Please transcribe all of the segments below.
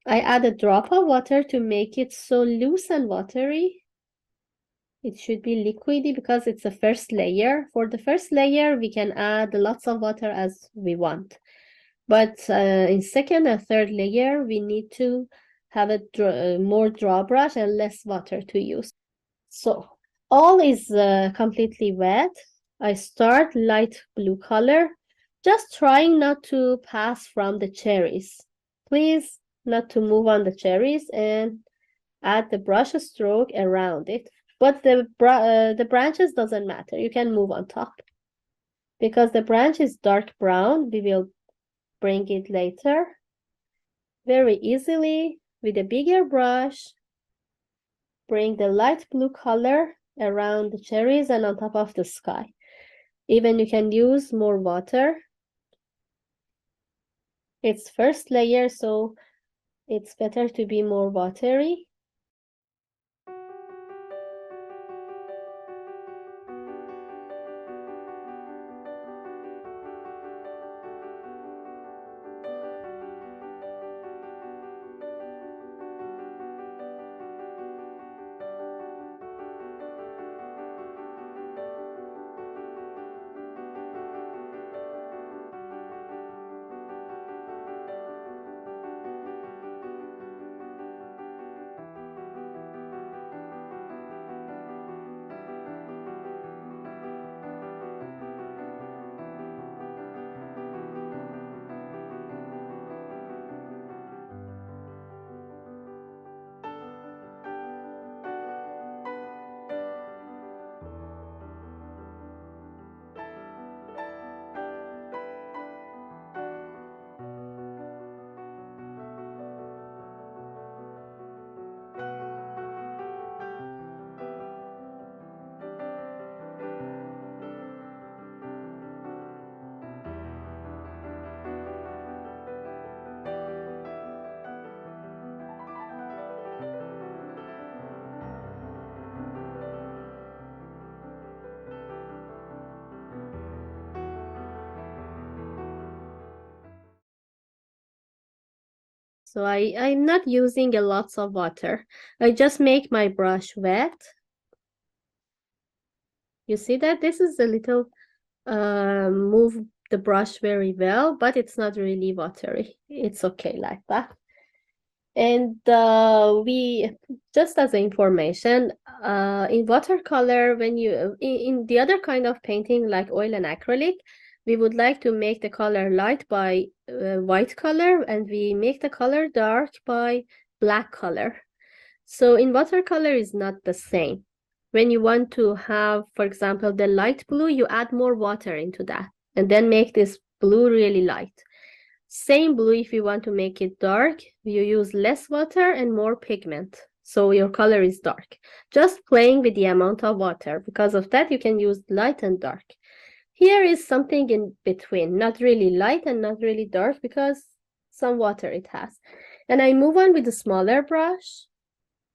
I add a drop of water to make it so loose and watery. It should be liquidy because it's the first layer. For the first layer, we can add lots of water as we want. But in second and third layer, we need to have a more draw brush and less water to use. So all is completely wet. I start light blue color, just trying not to pass from the cherries. Please not to move on the cherries and add the brush stroke around it. But the branches doesn't matter. You can move on top. Because the branch is dark brown, we will bring it later very easily with a bigger brush. Bring the light blue color around the cherries and on top of the sky. Even you can use more water. It's first layer, so it's better to be more watery. So I'm not using a lots of water. I just make my brush wet. You see that this is a little move the brush very well, but it's not really watery. It's okay like that. And we just as information, in watercolor, when you in the other kind of painting like oil and acrylic, we would like to make the color light by white color, and we make the color dark by black color. So in watercolor is not the same. When you want to have, for example, the light blue, you add more water into that and then make this blue really light. Same blue, if you want to make it dark, you use less water and more pigment. So your color is dark. Just playing with the amount of water. Because of that, you can use light and dark. Here is something in between, not really light and not really dark because some water it has. And I move on with a smaller brush.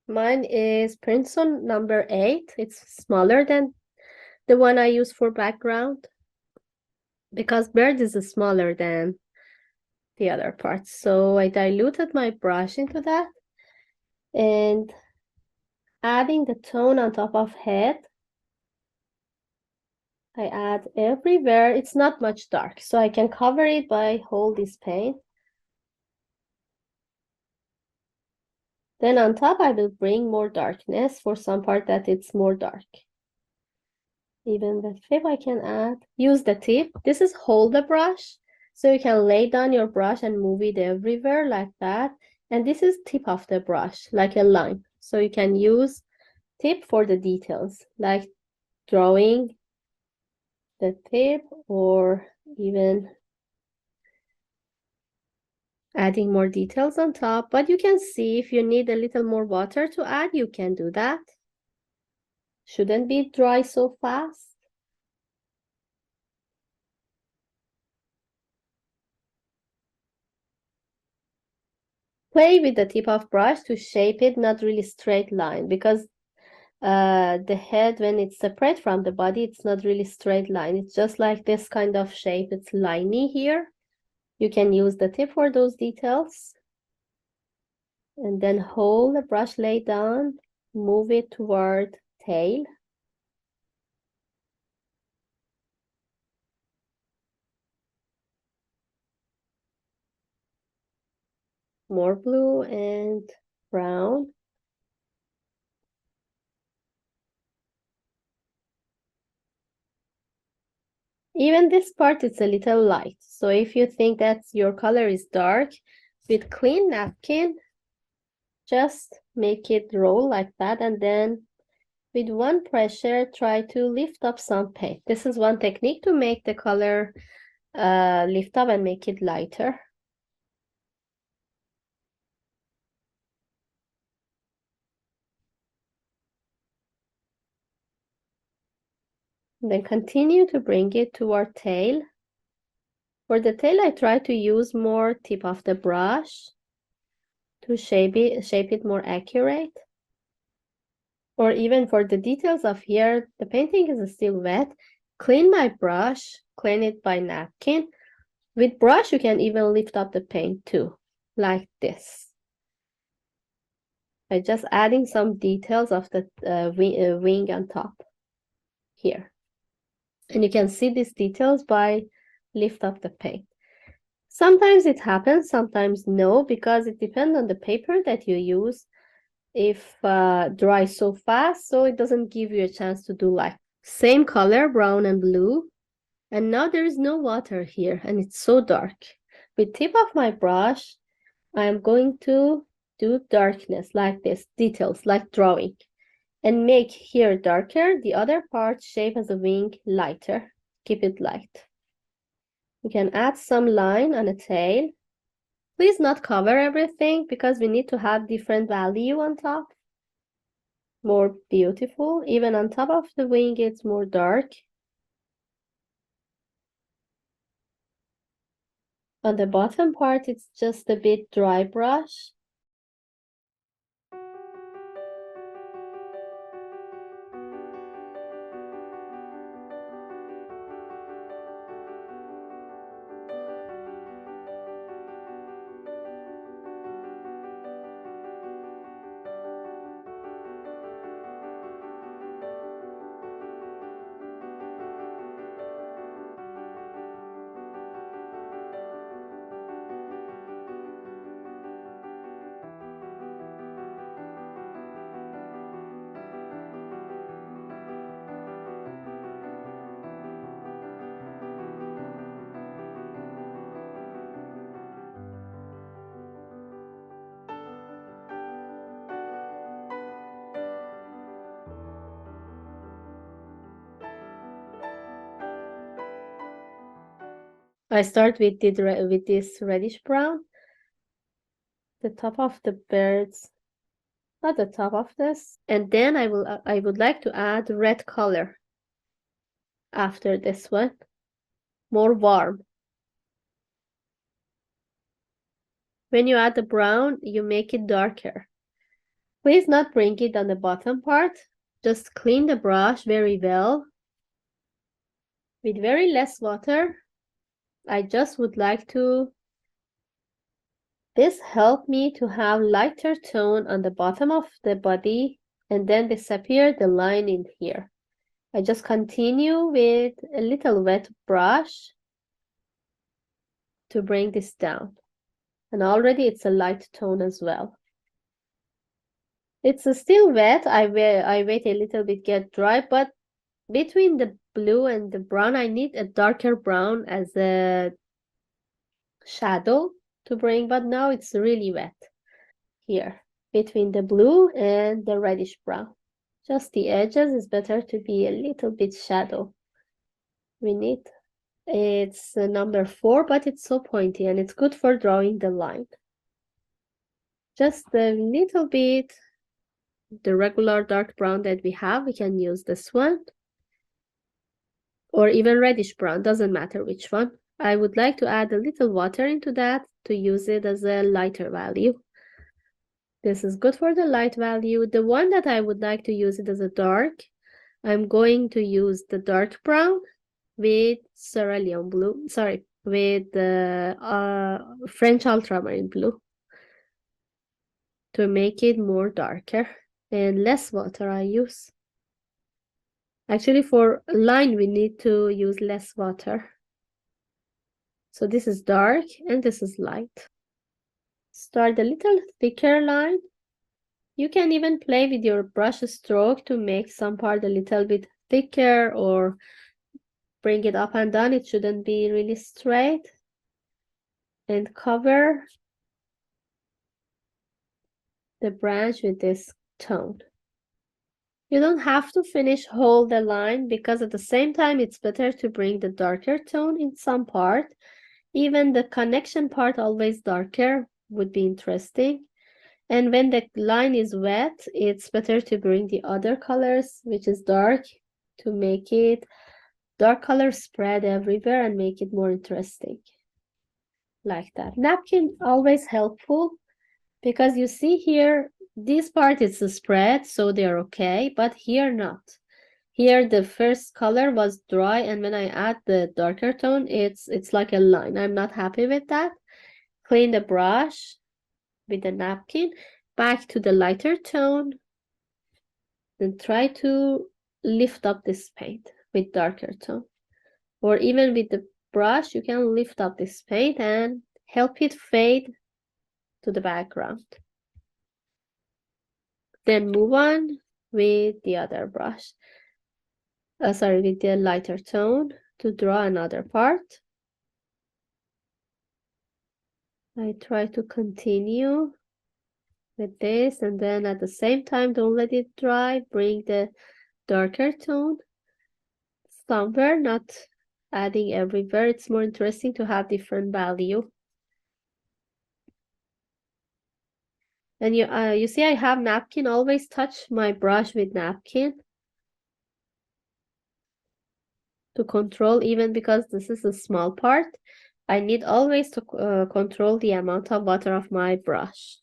Mine is Princeton number 8. It's smaller than the one I use for background because bird is smaller than the other parts. So I diluted my brush into that and adding the tone on top of head. I add everywhere. It's not much dark, so I can cover it by hold this paint. Then on top, I will bring more darkness for some part that it's more dark. Even the tip I can add. Use the tip. This is hold the brush. So you can lay down your brush and move it everywhere like that. And this is tip of the brush, like a line. So you can use tip for the details, like drawing the tip or even adding more details on top. But you can see if you need a little more water to add, you can do that. Shouldn't be dry so fast. Play with the tip of brush to shape it, not really straight line, because the head, when it's separate from the body, it's not really straight line. It's just like this kind of shape. It's liney here. You can use the tip for those details. And then hold the brush, lay down, move it toward tail. More blue and brown. Even this part is a little light. So if you think that your color is dark, with clean napkin, just make it roll like that, and then with one pressure, try to lift up some paint. This is one technique to make the color lift up and make it lighter. Then continue to bring it to our tail. For the tail, I try to use more tip of the brush to shape it more accurate. Or even for the details of here, the painting is still wet. Clean my brush, clean it by napkin. With brush, you can even lift up the paint too, like this. By just adding some details of the wing on top here. And you can see these details by lift up the paint. Sometimes it happens, sometimes no, because it depends on the paper that you use. If dry so fast, so it doesn't give you a chance to do like same color, brown and blue. And now there is no water here and it's so dark. With tip of my brush, I am going to do darkness like this, details like drawing, and make here darker, the other part shape as a wing lighter. Keep it light. You can add some line on a tail. Please not cover everything because we need to have different value on top. More beautiful. Even on top of the wing, it's more dark. On the bottom part, it's just a bit dry brush. I start with this reddish brown, the top of the birds, not the top of this, and then I would like to add red color after this one, more warm. When you add the brown, you make it darker. Please not bring it on the bottom part. Just clean the brush very well with very less water. I just would like to, this helped me to have lighter tone on the bottom of the body and then disappear the line in here. I just continue with a little wet brush to bring this down. And already it's a light tone as well. It's still wet. I wait a little bit get dry, but between the blue and the brown, I need a darker brown as a shadow to bring, but now it's really wet here between the blue and the reddish brown. Just the edges is better to be a little bit shadow. We need, it's number 4, but it's so pointy and it's good for drawing the line. Just a little bit, the regular dark brown that we have, we can use this one. Or even reddish brown, doesn't matter which one. I would like to add a little water into that to use it as a lighter value. This is good for the light value. The one that I would like to use it as a dark, I'm going to use the dark brown with cerulean blue, sorry, with the French ultramarine blue to make it more darker, and less water I use. Actually, for a line, we need to use less water. So this is dark and this is light. Start a little thicker line. You can even play with your brush stroke to make some part a little bit thicker or bring it up and down. It shouldn't be really straight. And cover the branch with this tone. You don't have to finish whole the line, because at the same time it's better to bring the darker tone in some part. Even the connection part always darker would be interesting. And when the line is wet, it's better to bring the other colors, which is dark, to make it dark color spread everywhere and make it more interesting. Like that. Napkin always helpful, because you see here, this part is a spread, so they're okay, but here not. Here the first color was dry, and when I add the darker tone, it's like a line. I'm not happy with that. Clean the brush with the napkin, back to the lighter tone, then try to lift up this paint with darker tone. Or even with the brush, you can lift up this paint and help it fade to the background. Then move on with the other brush. Sorry, with the lighter tone to draw another part. I try to continue with this, and then at the same time, don't let it dry. Bring the darker tone somewhere, not adding everywhere. It's more interesting to have different value. And you see I have napkin. Always touch my brush with napkin to control, even because this is a small part. I need always to control the amount of water of my brush.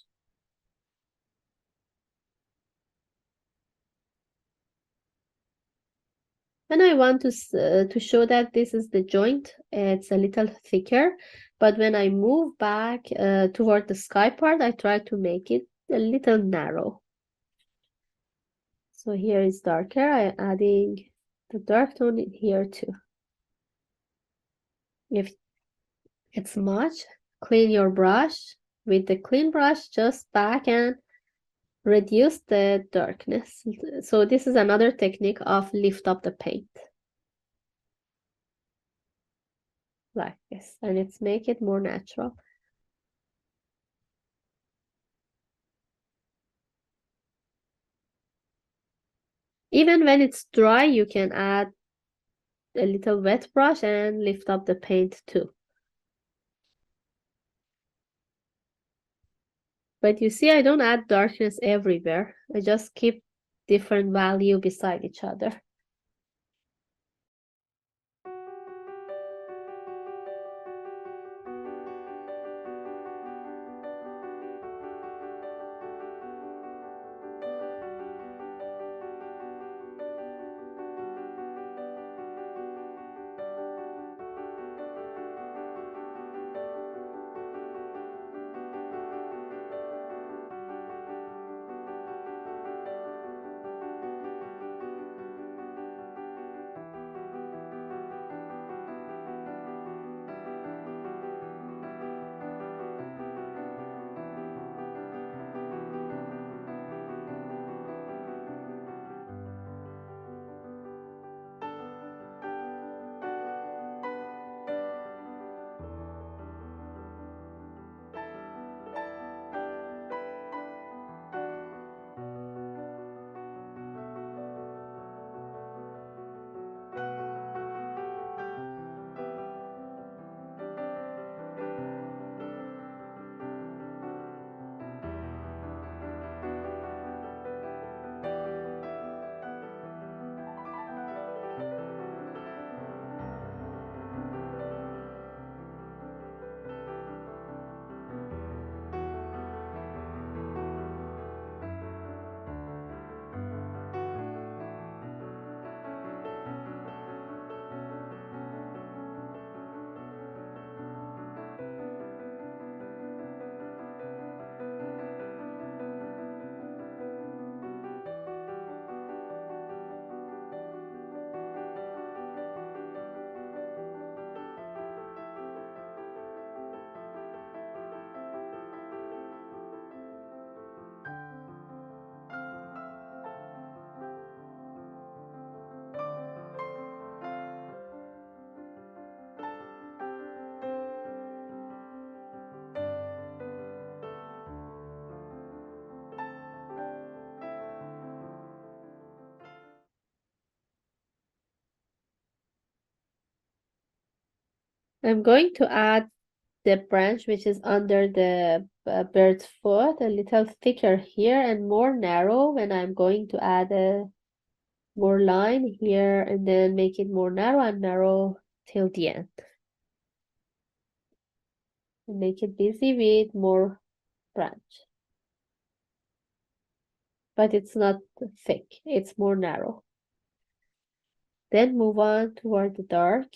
And I want to show that this is the joint. It's a little thicker, but when I move back toward the sky part, I try to make it a little narrow. So here is darker. I'm adding the dark tone in here too. If it's much, clean your brush. With the clean brush, just back and reduce the darkness. So this is another technique of lift up the paint. Like this, and it's make it more natural. Even when it's dry, you can add a little wet brush and lift up the paint too. But you see, I don't add darkness everywhere. I just keep different value beside each other. I'm going to add the branch which is under the bird's foot a little thicker here and more narrow when I'm going to add a more line here and then make it more narrow and narrow till the end. And make it busy with more branch. But it's not thick, it's more narrow. Then move on toward the dark.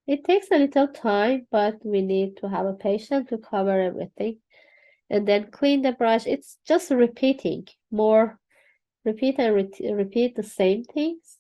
It takes a little time, but we need to have a patience to cover everything. And then clean the brush. It's just repeating more. Repeat and repeat the same things.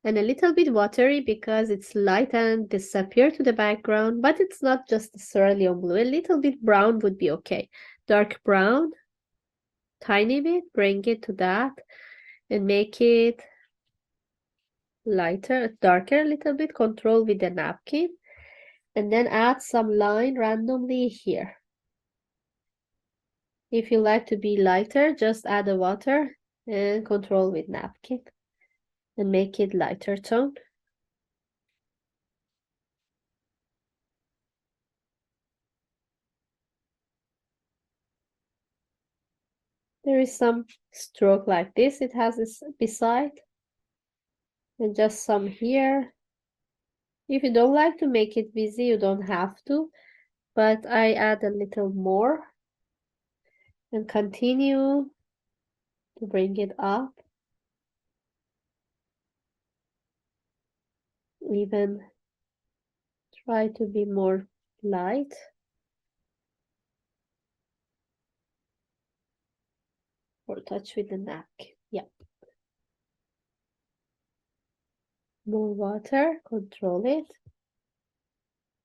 And a little bit watery because it's light and disappear to the background, but it's not just cerulean blue. A little bit brown would be okay. Dark brown, tiny bit, bring it to that and make it lighter, darker a little bit, control with the napkin. And then add some line randomly here. If you like to be lighter, just add the water and control with napkin and make it lighter tone. There is some stroke like this, it has this beside, and just some here. If you don't like to make it busy, you don't have to, but I add a little more and continue to bring it up. Even try to be more light. Or touch with the napkin. Yeah. More water, control it,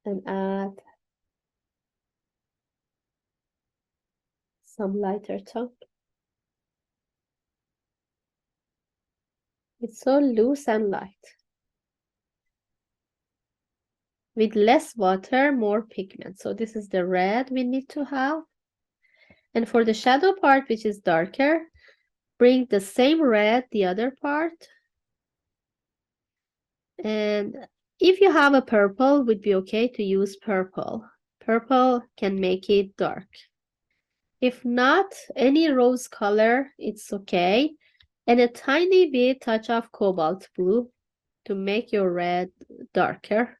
and add some lighter tone. It's so loose and light. With less water, more pigment. So this is the red we need to have. And for the shadow part, which is darker, bring the same red, the other part. And if you have a purple, would be okay to use purple. Purple can make it dark. If not, any rose color, it's okay. And a tiny bit touch of cobalt blue to make your red darker.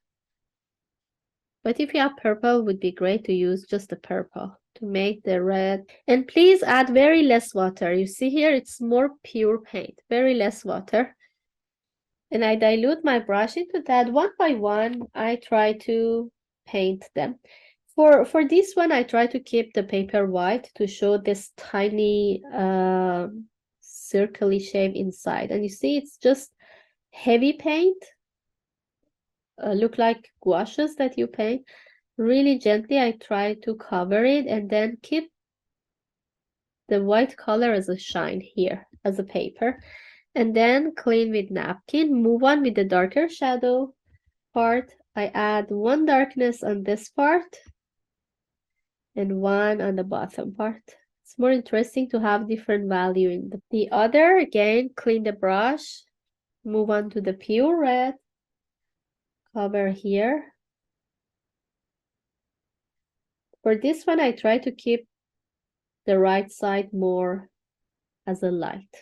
But if you have purple, would be great to use just the purple to make the red. And please add very less water. You see here, it's more pure paint, very less water. And I dilute my brush into that one by one. I try to paint them. For this one, I try to keep the paper white to show this tiny circly shape inside. And you see, it's just heavy paint. Look like gouaches that you paint. Really gently, I try to cover it and then keep the white color as a shine here, as a paper. And then clean with napkin. Move on with the darker shadow part. I add one darkness on this part and one on the bottom part. It's more interesting to have different value in the other. Again, clean the brush. Move on to the pure red. Cover here. For this one, I try to keep the right side more as a light.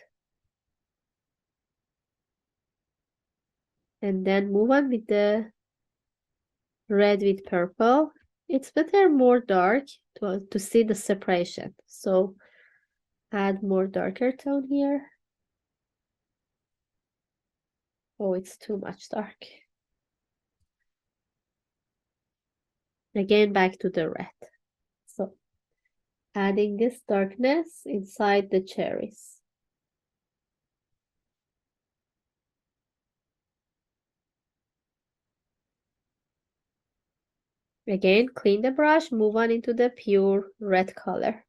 And then move on with the red with purple. It's better more dark to see the separation. So add more darker tone here. Oh, it's too much dark. Again, back to the red. So adding this darkness inside the cherries. Again, clean the brush, move on into the pure red color.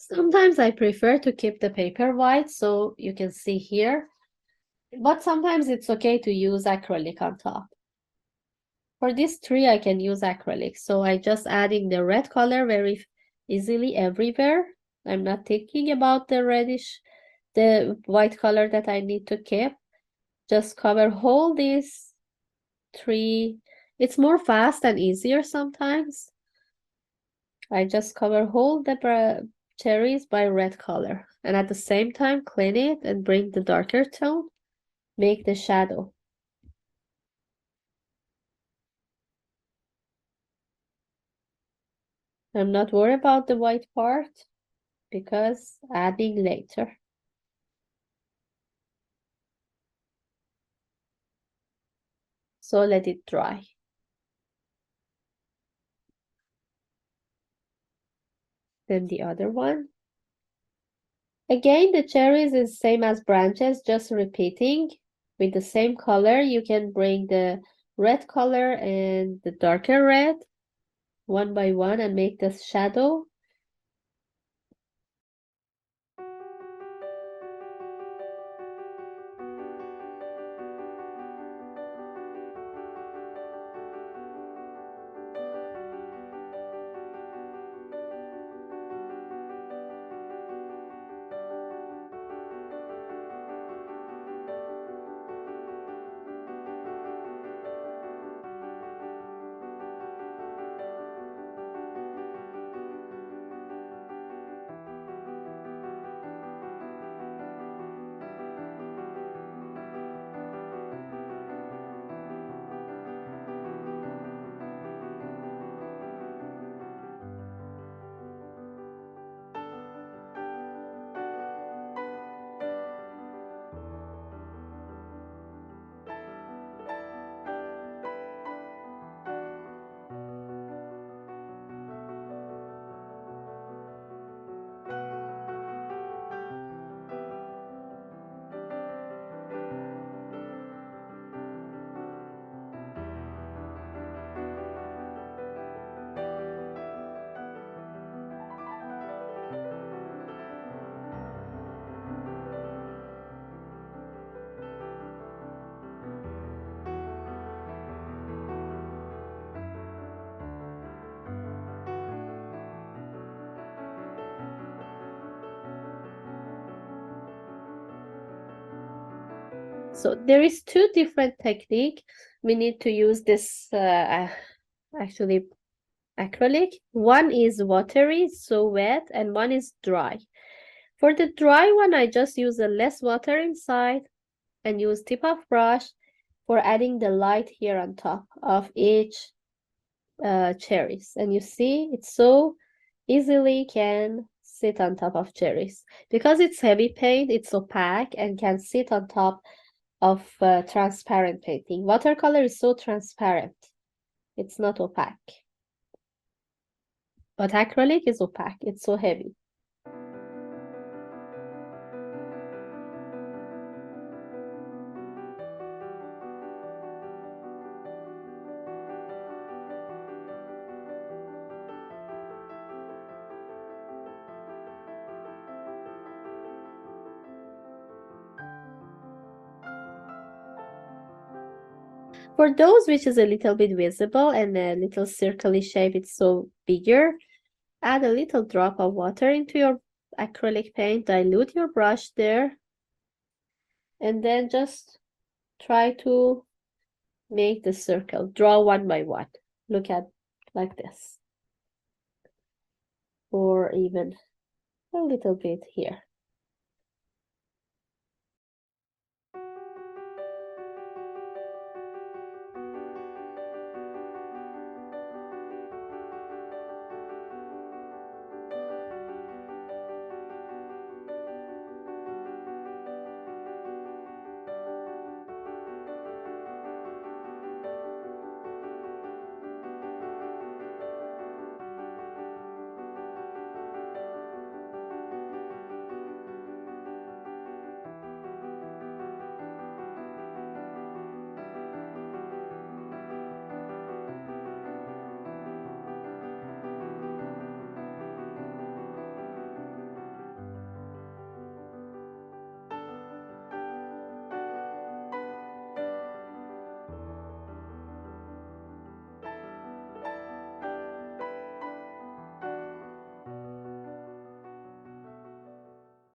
Sometimes I prefer to keep the paper white so you can see here, but sometimes it's okay to use acrylic on top. For this tree, I can use acrylic, so I just adding the red color very easily everywhere. I'm not thinking about the reddish, the white color that I need to keep. Just cover whole this tree. It's more fast and easier sometimes. I just cover whole the cherries by red color, and at the same time clean it and bring the darker tone, make the shadow. I'm not worried about the white part because adding later. So let it dry. Then the other one. Again, the cherries is same as branches, just repeating. with the same color, you can bring the red color and the darker red one by one and make the shadow. So there is two different technique. We need to use this actually acrylic. One is watery, so wet, and one is dry. For the dry one, I just use a less water inside and use tip of brush for adding the light here on top of each cherries. And you see, it so easily can sit on top of cherries. Because it's heavy paint, it's opaque and can sit on top of transparent painting. Watercolor is so transparent. It's not opaque. But acrylic is opaque. It's so heavy. For those which is a little bit visible and a little circly shape, it's so bigger, add a little drop of water into your acrylic paint, dilute your brush there, and then just try to make the circle. Draw one by one. Look at like this. Or even a little bit here.